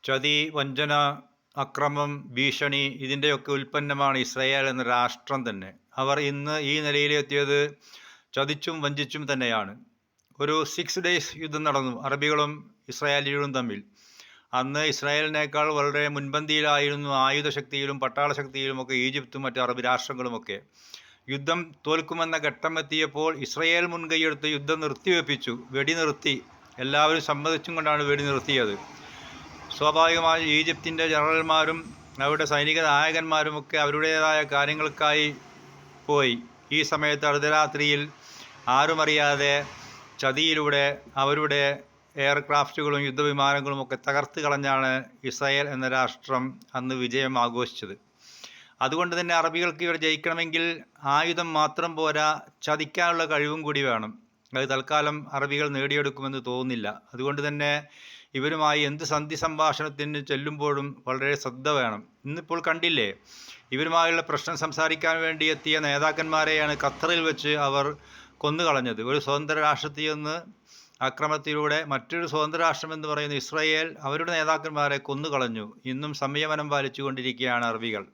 ചതി, വഞ്ചന, അക്രമം, ഭീഷണി ഇതിൻ്റെയൊക്കെ ഉൽപ്പന്നമാണ് ഇസ്രായേൽ എന്ന രാഷ്ട്രം തന്നെ. അവർ ഇന്ന് ഈ നിലയിലെത്തിയത് ചതിച്ചും വഞ്ചിച്ചും തന്നെയാണ്. ഒരു 6 ഡേയ്സ് യുദ്ധം നടന്നു അറബികളും ഇസ്രായേലികളും തമ്മിൽ. അന്ന് ഇസ്രായേലിനേക്കാൾ വളരെ മുൻപന്തിയിലായിരുന്നു ആയുധശക്തിയിലും പട്ടാളശക്തിയിലുമൊക്കെ ഈജിപ്തും മറ്റ് അറബ് രാഷ്ട്രങ്ങളുമൊക്കെ. യുദ്ധം തോൽക്കുമെന്ന ഘട്ടം എത്തിയപ്പോൾ ഇസ്രായേൽ മുൻകൈയെടുത്ത് യുദ്ധം നിർത്തിവെപ്പിച്ചു. വെടി നിർത്തി. എല്ലാവരും സമ്മതിച്ചും കൊണ്ടാണ് വെടി നിർത്തിയത്. സ്വാഭാവികമായി ഈജിപ്തിൻ്റെ ജനറൽമാരും അവരുടെ സൈനിക നായകന്മാരുമൊക്കെ അവരുടേതായ കാര്യങ്ങൾക്കായി പോയി. ഈ സമയത്ത് അർദ്ധരാത്രിയിൽ ആരുമറിയാതെ ചതിയിലൂടെ അവരുടെ എയർക്രാഫ്റ്റുകളും യുദ്ധവിമാനങ്ങളും ഒക്കെ തകർത്ത് കളഞ്ഞാണ് ഇസ്രായേൽ എന്ന രാഷ്ട്രം അന്ന് വിജയം ആഘോഷിച്ചത്. അതുകൊണ്ട് തന്നെ അറബികൾക്ക് ഇവർ ജയിക്കണമെങ്കിൽ ആയുധം മാത്രം പോരാ, ചതിക്കാനുള്ള കഴിവും കൂടി വേണം. അത് തൽക്കാലം അറബികൾ നേടിയെടുക്കുമെന്ന് തോന്നുന്നില്ല. അതുകൊണ്ട് തന്നെ ഇവരുമായി എന്ത് സന്ധി സംഭാഷണത്തിന് ചെല്ലുമ്പോഴും വളരെ ശ്രദ്ധ വേണം. ഇന്നിപ്പോൾ കണ്ടില്ലേ, ഇവരുമായുള്ള പ്രശ്നം സംസാരിക്കാൻ വേണ്ടി എത്തിയ നേതാക്കന്മാരെയാണ് ഖത്തറിൽ വെച്ച് അവർ കൊന്നുകളഞ്ഞത്. ഒരു സ്വതന്ത്ര രാഷ്ട്രത്തിൽ നിന്ന് അക്രമത്തിലൂടെ മറ്റൊരു സ്വതന്ത്ര രാഷ്ട്രം എന്ന് പറയുന്ന ഇസ്രായേൽ അവരുടെ നേതാക്കന്മാരെ കൊന്നുകളഞ്ഞു. ഇന്നും സംയമനം പാലിച്ചുകൊണ്ടിരിക്കുകയാണ് അറബികൾ.